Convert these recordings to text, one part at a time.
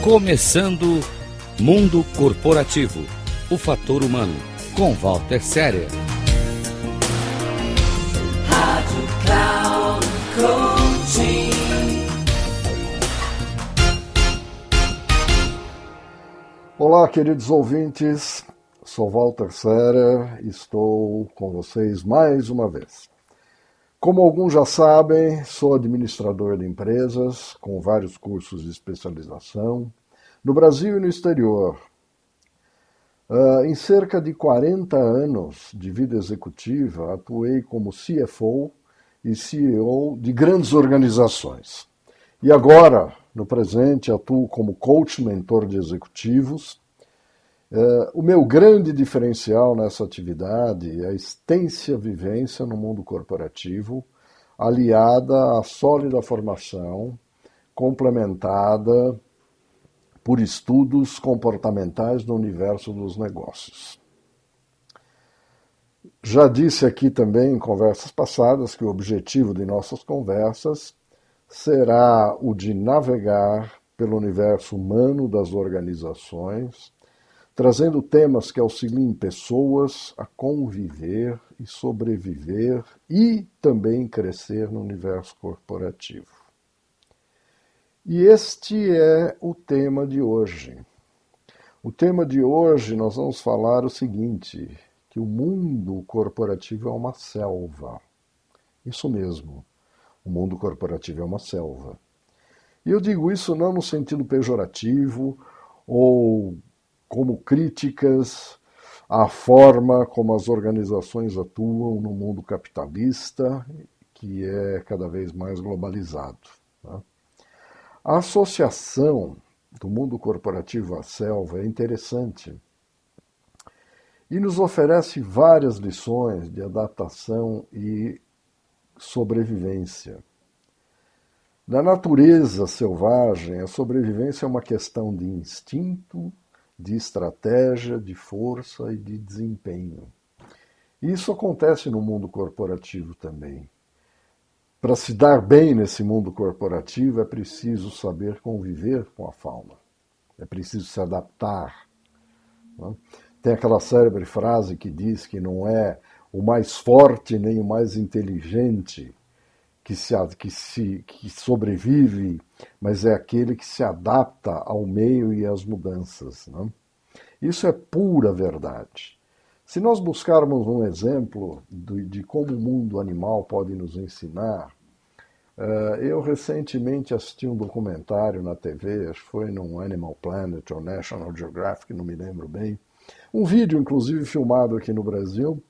Começando Mundo Corporativo, o fator humano, com Walter Serer. Rádio Cloud Coaching. Olá, queridos ouvintes, sou Walter Serer e estou com vocês mais uma vez. Como alguns já sabem, sou administrador de empresas com vários cursos de especialização no Brasil e no exterior. Em cerca de 40 anos de vida executiva, atuei como CFO e CEO de grandes organizações. E agora, no presente, atuo como coach mentor de executivos. O meu grande diferencial nessa atividade é a extensa vivência no mundo corporativo, aliada à sólida formação, complementada por estudos comportamentais no universo dos negócios. Já disse aqui também em conversas passadas que o objetivo de nossas conversas será o de navegar pelo universo humano das organizações, trazendo temas que auxiliem pessoas a conviver e sobreviver e também crescer no universo corporativo. E este é o tema de hoje. O tema de hoje nós vamos falar o seguinte, que o mundo corporativo é uma selva. Isso mesmo, o mundo corporativo é uma selva. E eu digo isso não no sentido pejorativo ou como críticas à forma como as organizações atuam no mundo capitalista, que é cada vez mais globalizado. Tá? A associação do mundo corporativo à selva é interessante e nos oferece várias lições de adaptação e sobrevivência. Na natureza selvagem, a sobrevivência é uma questão de instinto, de estratégia, de força e de desempenho. Isso acontece no mundo corporativo também. Para se dar bem nesse mundo corporativo é preciso saber conviver com a fauna. É preciso se adaptar. Né? Tem aquela célebre frase que diz que não é o mais forte nem o mais inteligente que sobrevive, mas é aquele que se adapta ao meio e às mudanças. Né? Isso é pura verdade. Se nós buscarmos um exemplo de como o mundo animal pode nos ensinar, eu recentemente assisti um documentário na TV, acho que foi no Animal Planet ou National Geographic, não me lembro bem, um vídeo inclusive filmado aqui no Brasil,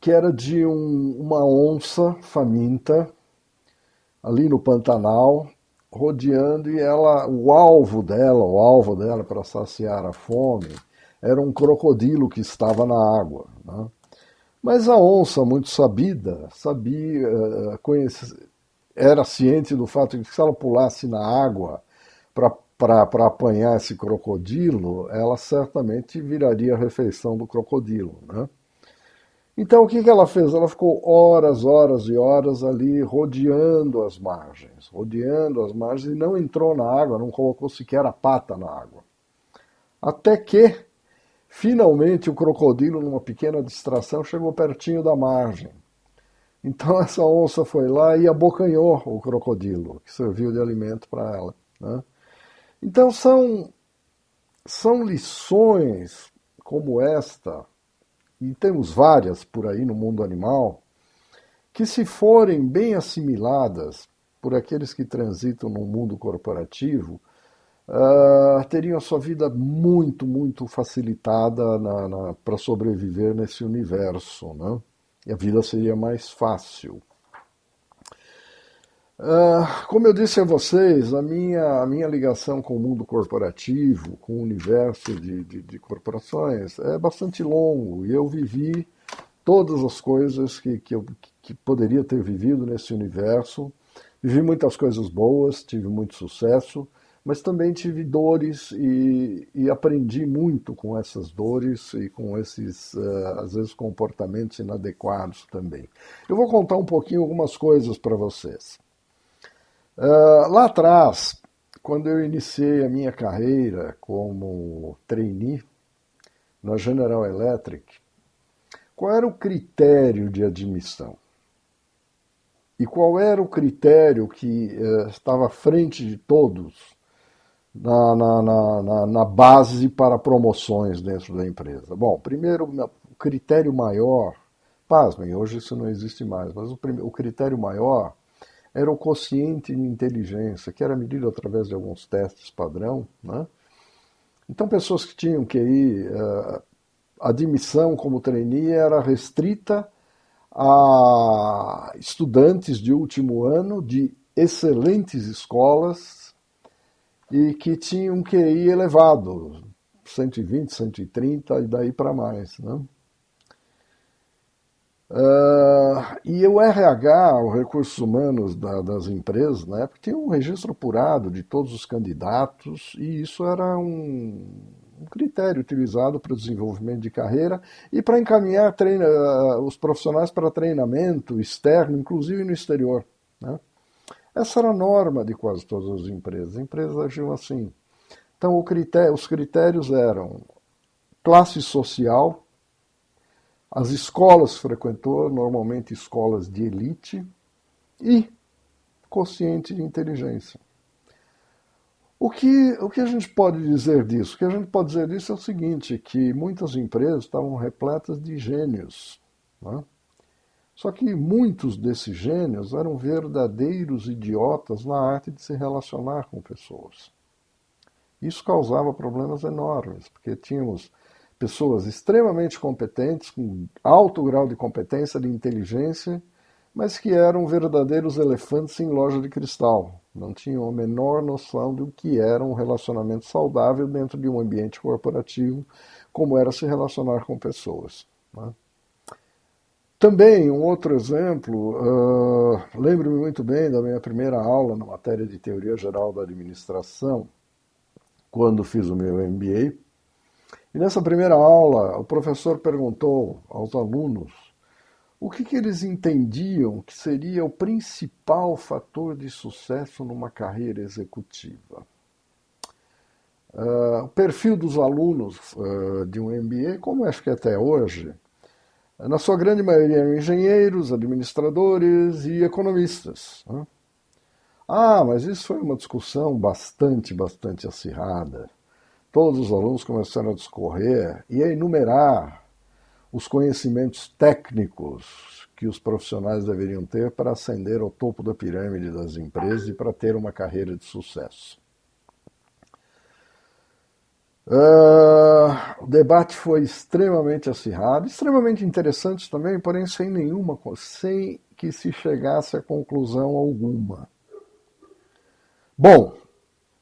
que era de uma onça faminta ali no Pantanal, rodeando, e o alvo dela para saciar a fome, era um crocodilo que estava na água. Né? Mas a onça, muito sabida, era ciente do fato de que se ela pulasse na água para apanhar esse crocodilo, ela certamente viraria a refeição do crocodilo. Né? Então o que ela fez? Ela ficou horas e horas ali rodeando as margens e não entrou na água, não colocou sequer a pata na água. Até que, finalmente, o crocodilo, numa pequena distração, chegou pertinho da margem. Então essa onça foi lá e abocanhou o crocodilo, que serviu de alimento para ela. Né? Então são lições como esta, e temos várias por aí no mundo animal, que se forem bem assimiladas por aqueles que transitam no mundo corporativo, teriam a sua vida muito, muito facilitada para sobreviver nesse universo, né? E a vida seria mais fácil. Como eu disse a vocês, a minha ligação com o mundo corporativo, com o universo de corporações, é bastante longo, e eu vivi todas as coisas que poderia ter vivido nesse universo. Vivi muitas coisas boas, tive muito sucesso, mas também tive dores e aprendi muito com essas dores e com esses, às vezes, comportamentos inadequados também. Eu vou contar um pouquinho algumas coisas para vocês. Lá atrás, quando eu iniciei a minha carreira como trainee na General Electric, qual era o critério de admissão? E qual era o critério que estava à frente de todos na base para promoções dentro da empresa? Bom, primeiro, o critério maior, pasmem, hoje isso não existe mais, mas o critério maior era o quociente de inteligência, que era medido através de alguns testes padrão, né? Então, pessoas que tinham QI, a admissão como trainee era restrita a estudantes de último ano de excelentes escolas e que tinham um QI elevado, 120, 130 e daí para mais, né? E o RH, os recursos humanos das empresas, na época, tinha um registro apurado de todos os candidatos e isso era um critério utilizado para o desenvolvimento de carreira e para encaminhar os profissionais para treinamento externo, inclusive no exterior, né? Essa era a norma de quase todas as empresas. As empresas agiam assim. Então, os critérios eram classe social, as escolas frequentou, normalmente escolas de elite, e quociente de inteligência. O que a gente pode dizer disso? O que a gente pode dizer disso é o seguinte, que muitas empresas estavam repletas de gênios, né? Só que muitos desses gênios eram verdadeiros idiotas na arte de se relacionar com pessoas. Isso causava problemas enormes, porque tínhamos pessoas extremamente competentes, com alto grau de competência, de inteligência, mas que eram verdadeiros elefantes em loja de cristal. Não tinham a menor noção do que era um relacionamento saudável dentro de um ambiente corporativo, como era se relacionar com pessoas, né? Também, um outro exemplo, lembro-me muito bem da minha primeira aula na matéria de Teoria Geral da Administração, quando fiz o meu MBA. E nessa primeira aula, o professor perguntou aos alunos o que eles entendiam que seria o principal fator de sucesso numa carreira executiva. O perfil dos alunos de um MBA, como acho que até hoje, na sua grande maioria eram engenheiros, administradores e economistas, né? Mas isso foi uma discussão bastante acirrada. Todos os alunos começaram a discorrer e a enumerar os conhecimentos técnicos que os profissionais deveriam ter para ascender ao topo da pirâmide das empresas e para ter uma carreira de sucesso. O debate foi extremamente acirrado, extremamente interessante também, porém sem que se chegasse a conclusão alguma. Bom,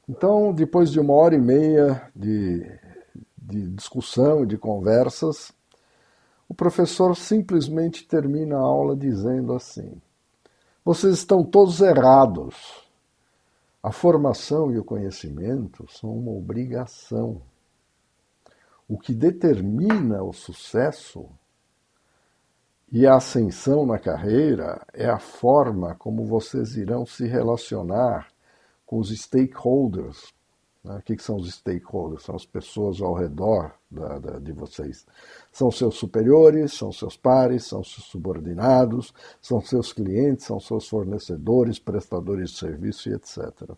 então, depois de 1h30 de discussão e de conversas, o professor simplesmente termina a aula dizendo assim: vocês estão todos errados. A formação e o conhecimento são uma obrigação. O que determina o sucesso e a ascensão na carreira é a forma como vocês irão se relacionar com os stakeholders. O que são os stakeholders? São as pessoas ao redor de vocês. São seus superiores, são seus pares, são seus subordinados, são seus clientes, são seus fornecedores, prestadores de serviço e etc.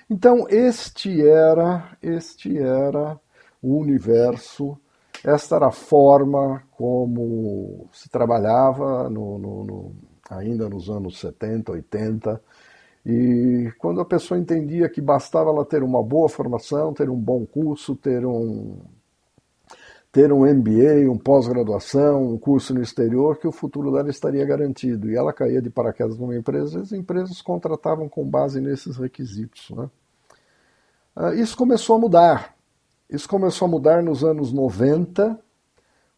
Então, este era o universo, esta era a forma como se trabalhava ainda nos anos 70, 80, e quando a pessoa entendia que bastava ela ter uma boa formação, ter um bom curso, ter um MBA, um pós-graduação, um curso no exterior, que o futuro dela estaria garantido. E ela caía de paraquedas numa empresa, e as empresas contratavam com base nesses requisitos, né? Isso começou a mudar. Isso começou a mudar nos anos 90,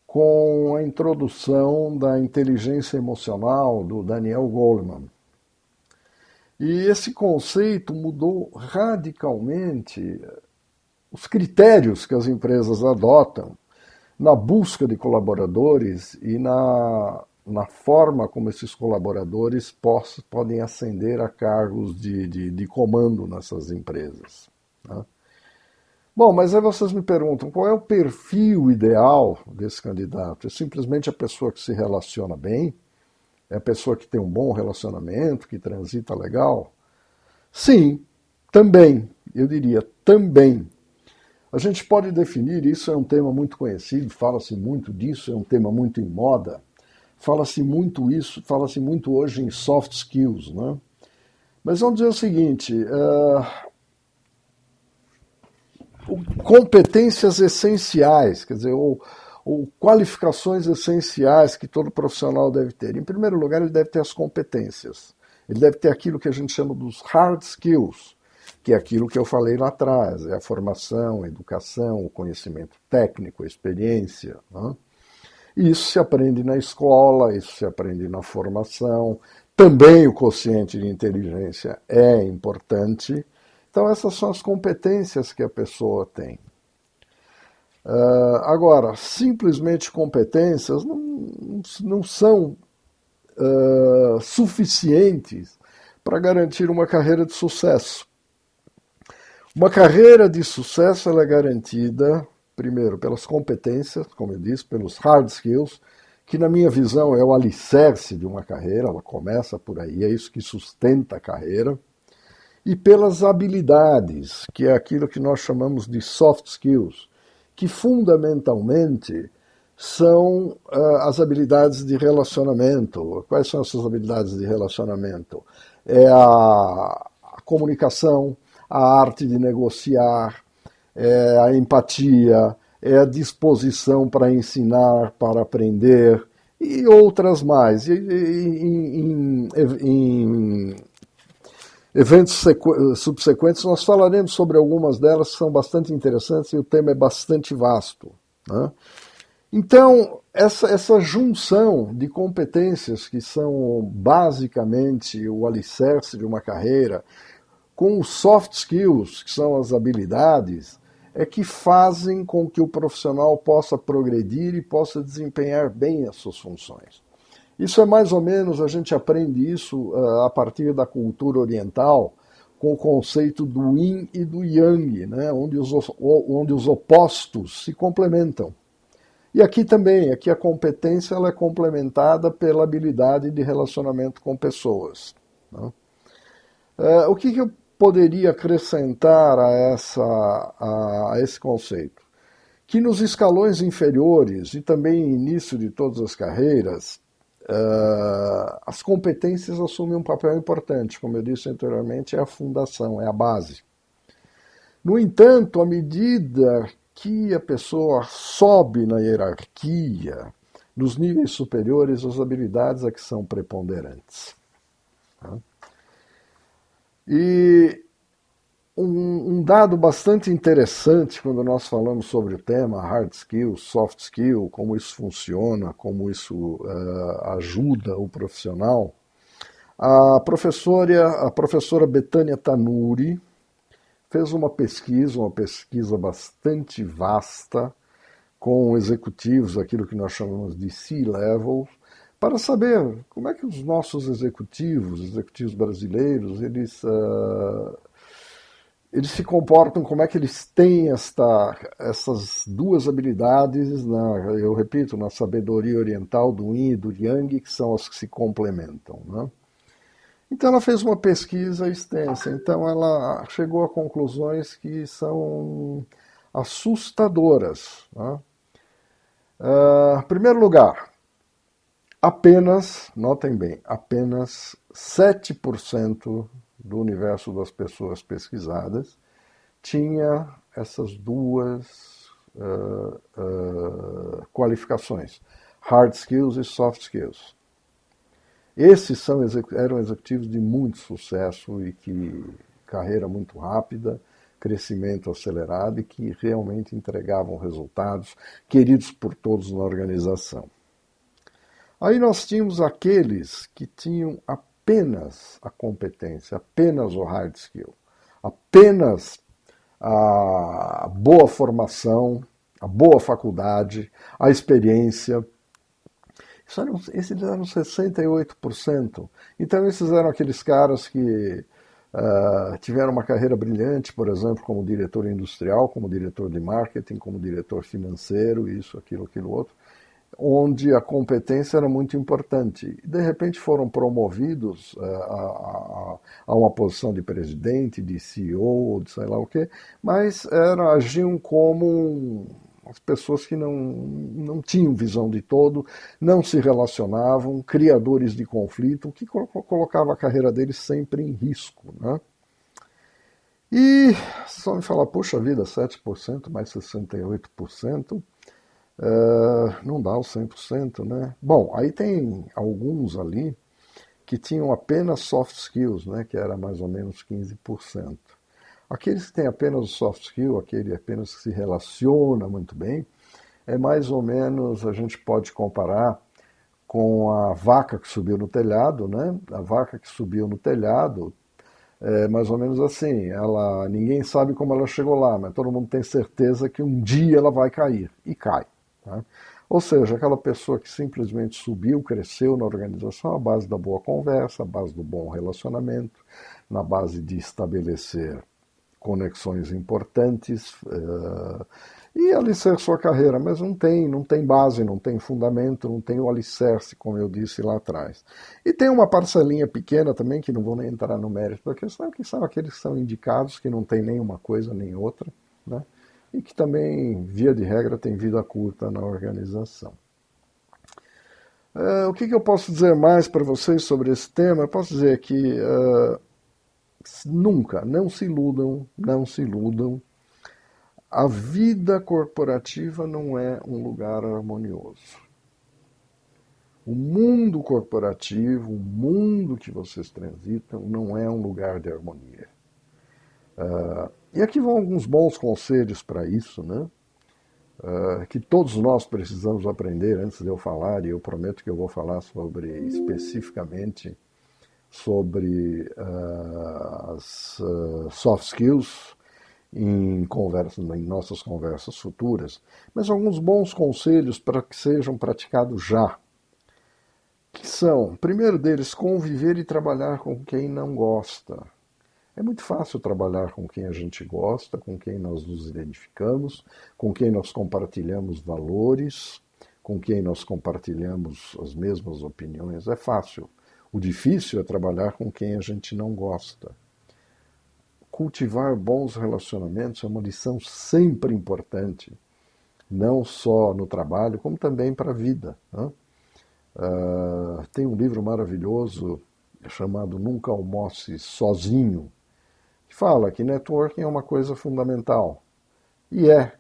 com a introdução da inteligência emocional do Daniel Goleman. E esse conceito mudou radicalmente os critérios que as empresas adotam na busca de colaboradores e na na forma como esses colaboradores podem ascender a cargos de comando nessas empresas. Né? Bom, mas aí vocês me perguntam, qual é o perfil ideal desse candidato? É simplesmente a pessoa que se relaciona bem? É a pessoa que tem um bom relacionamento, que transita legal? Sim, também, eu diria também. A gente pode definir, isso é um tema muito conhecido, fala-se muito disso, é um tema muito em moda. Fala-se muito hoje em soft skills, né? Mas vamos dizer o seguinte, competências essenciais, quer dizer, ou qualificações essenciais que todo profissional deve ter. Em primeiro lugar, ele deve ter as competências. Ele deve ter aquilo que a gente chama dos hard skills, que é aquilo que eu falei lá atrás, é a formação, a educação, o conhecimento técnico, a experiência. Né? Isso se aprende na escola, isso se aprende na formação. Também o quociente de inteligência é importante. Então, essas são as competências que a pessoa tem. Agora, simplesmente competências não são suficientes para garantir uma carreira de sucesso. Uma carreira de sucesso ela é garantida, primeiro, pelas competências, como eu disse, pelos hard skills, que na minha visão é o alicerce de uma carreira, ela começa por aí, é isso que sustenta a carreira, e pelas habilidades, que é aquilo que nós chamamos de soft skills, que fundamentalmente são as habilidades de relacionamento. Quais são essas habilidades de relacionamento? É a comunicação, a arte de negociar, é a empatia, é a disposição para ensinar, para aprender, e outras mais. Em eventos subsequentes nós falaremos sobre algumas delas que são bastante interessantes e o tema é bastante vasto. Né? Então, essa junção de competências que são basicamente o alicerce de uma carreira, com os soft skills, que são as habilidades, é que fazem com que o profissional possa progredir e possa desempenhar bem as suas funções. Isso é mais ou menos, a gente aprende isso a partir da cultura oriental, com o conceito do yin e do yang, né? onde os opostos se complementam. E aqui também, aqui a competência ela é complementada pela habilidade de relacionamento com pessoas. Né? O que eu poderia acrescentar a esse conceito? Que nos escalões inferiores e também no início de todas as carreiras, as competências assumem um papel importante. Como eu disse anteriormente, é a fundação, é a base. No entanto, à medida que a pessoa sobe na hierarquia, nos níveis superiores, as habilidades é que são preponderantes. E um dado bastante interessante quando nós falamos sobre o tema hard skill, soft skill, como isso funciona, como isso ajuda o profissional, a professora Betânia Tanuri fez uma pesquisa bastante vasta com executivos, aquilo que nós chamamos de C-level, para saber como é que os nossos executivos brasileiros, eles se comportam, como é que eles têm essas duas habilidades, eu repito, na sabedoria oriental do Yin e do Yang, que são as que se complementam. Né? Então ela fez uma pesquisa extensa, então ela chegou a conclusões que são assustadoras. Né? Em primeiro lugar, notem bem, apenas 7% do universo das pessoas pesquisadas tinha essas duas qualificações, hard skills e soft skills. Esses eram executivos de muito sucesso e que carreira muito rápida, crescimento acelerado e que realmente entregavam resultados queridos por todos na organização. Aí nós tínhamos aqueles que tinham apenas a competência, apenas o hard skill, apenas a boa formação, a boa faculdade, a experiência, Esses eram 68%. Então, esses eram aqueles caras que tiveram uma carreira brilhante, por exemplo, como diretor industrial, como diretor de marketing, como diretor financeiro, isso, aquilo outro, onde a competência era muito importante. De repente foram promovidos a uma posição de presidente, de CEO, de sei lá o quê, mas agiam como as pessoas que não tinham visão de todo, não se relacionavam, criadores de conflito, o que colocava a carreira deles sempre em risco, né? E vocês vão me falar, puxa vida, 7% mais 68%, não dá os 100%, né? Bom, aí tem alguns ali que tinham apenas soft skills, né, que era mais ou menos 15%. Aqueles que têm apenas o soft skill, aquele apenas que se relaciona muito bem, é mais ou menos, a gente pode comparar com a vaca que subiu no telhado, né? A vaca que subiu no telhado é mais ou menos assim, ninguém sabe como ela chegou lá, mas todo mundo tem certeza que um dia ela vai cair, e cai. Tá? Ou seja, aquela pessoa que simplesmente subiu, cresceu na organização à base da boa conversa, à base do bom relacionamento, na base de estabelecer conexões importantes e alicerce sua carreira, mas não tem base, não tem fundamento, não tem o alicerce, como eu disse lá atrás. E tem uma parcelinha pequena também, que não vou nem entrar no mérito da questão, que são aqueles que são indicados, que não tem nem uma coisa nem outra, né? E que também, via de regra, tem vida curta na organização. O que eu posso dizer mais para vocês sobre esse tema? Eu posso dizer que nunca, não se iludam, não se iludam. A vida corporativa não é um lugar harmonioso. O mundo corporativo, o mundo que vocês transitam, não é um lugar de harmonia. E aqui vão alguns bons conselhos para isso, né? Que todos nós precisamos aprender antes de eu falar, e eu prometo que eu vou falar especificamente sobre as soft skills em nossas conversas futuras, mas alguns bons conselhos para que sejam praticados já, que são, o primeiro deles, conviver e trabalhar com quem não gosta. É muito fácil trabalhar com quem a gente gosta, com quem nós nos identificamos, com quem nós compartilhamos valores, com quem nós compartilhamos as mesmas opiniões. É fácil. O difícil é trabalhar com quem a gente não gosta. Cultivar bons relacionamentos é uma lição sempre importante, não só no trabalho, como também para a vida, né? Tem um livro maravilhoso chamado Nunca Almoce Sozinho, que fala que networking é uma coisa fundamental. É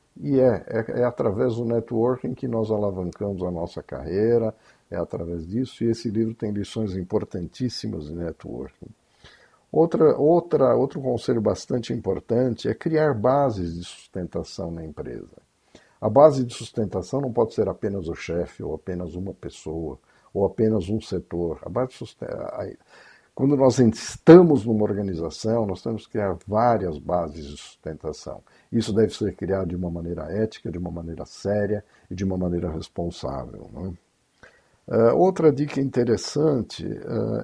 através do networking que nós alavancamos a nossa carreira, é através disso, e esse livro tem lições importantíssimas de networking. Outro conselho bastante importante é criar bases de sustentação na empresa. A base de sustentação não pode ser apenas o chefe, ou apenas uma pessoa, ou apenas um setor. Quando nós estamos numa organização, nós temos que criar várias bases de sustentação. Isso deve ser criado de uma maneira ética, de uma maneira séria e de uma maneira responsável, né? Outra dica interessante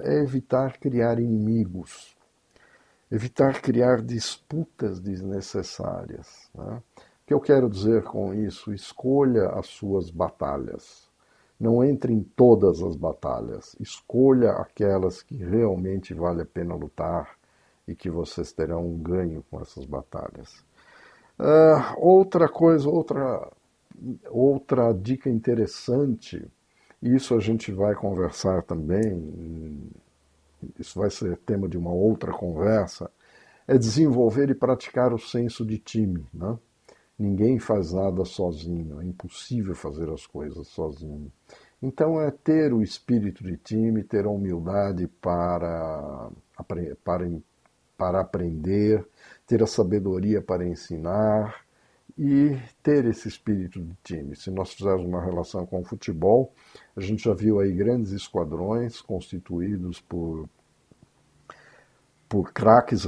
é evitar criar inimigos, evitar criar disputas desnecessárias, né? O que eu quero dizer com isso? Escolha as suas batalhas. Não entre em todas as batalhas. Escolha aquelas que realmente vale a pena lutar e que vocês terão um ganho com essas batalhas. Outra dica interessante, e isso a gente vai conversar também, isso vai ser tema de uma outra conversa, é desenvolver e praticar o senso de time, né? Ninguém faz nada sozinho, é impossível fazer as coisas sozinho. Então é ter o espírito de time, ter a humildade para aprender, ter a sabedoria para ensinar e ter esse espírito de time. Se nós fizermos uma relação com o futebol, a gente já viu aí grandes esquadrões constituídos por craques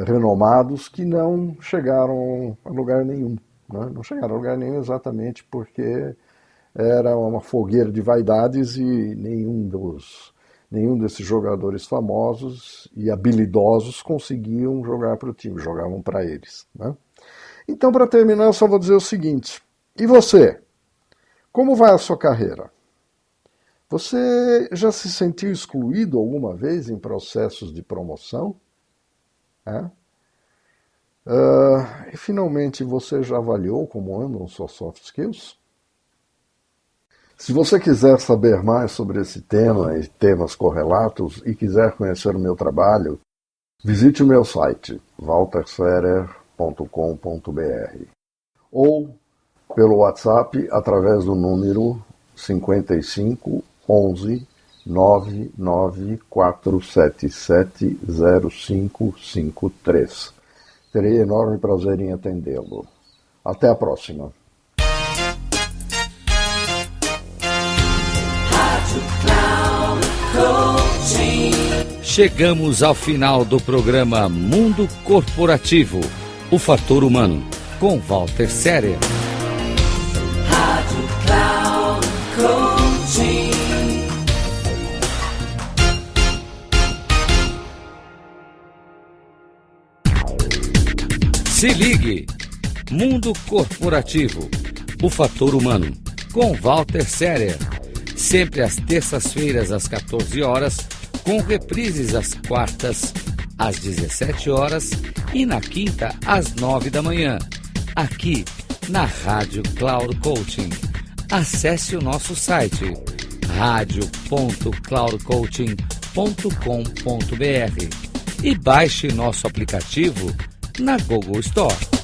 renomados que não chegaram a lugar nenhum, né? Não chegaram a lugar nenhum exatamente porque era uma fogueira de vaidades e nenhum desses jogadores famosos e habilidosos conseguiam jogar para o time, jogavam para eles, né? Então, para terminar, eu só vou dizer o seguinte: e você? Como vai a sua carreira? Você já se sentiu excluído alguma vez em processos de promoção? E finalmente, você já avaliou como andam suas soft skills? Se você quiser saber mais sobre esse tema e temas correlatos e quiser conhecer o meu trabalho, visite o meu site, walterferrer.com.br, ou pelo WhatsApp através do número 55 11 99477 0553. Terei enorme prazer em atendê-lo. Até a próxima. Chegamos ao final do programa Mundo Corporativo, o Fator Humano, com Walter Ferrer. Rádio Cloud Coaching. Se ligue! Mundo Corporativo, o Fator Humano, com Walter Ferrer. Sempre às terças-feiras, às 14 horas, com reprises às quartas, às 17 horas e na quinta, às 9 da manhã, aqui na Rádio Cloud Coaching. Acesse o nosso site radio.cloudcoaching.com.br e baixe nosso aplicativo na Google Store.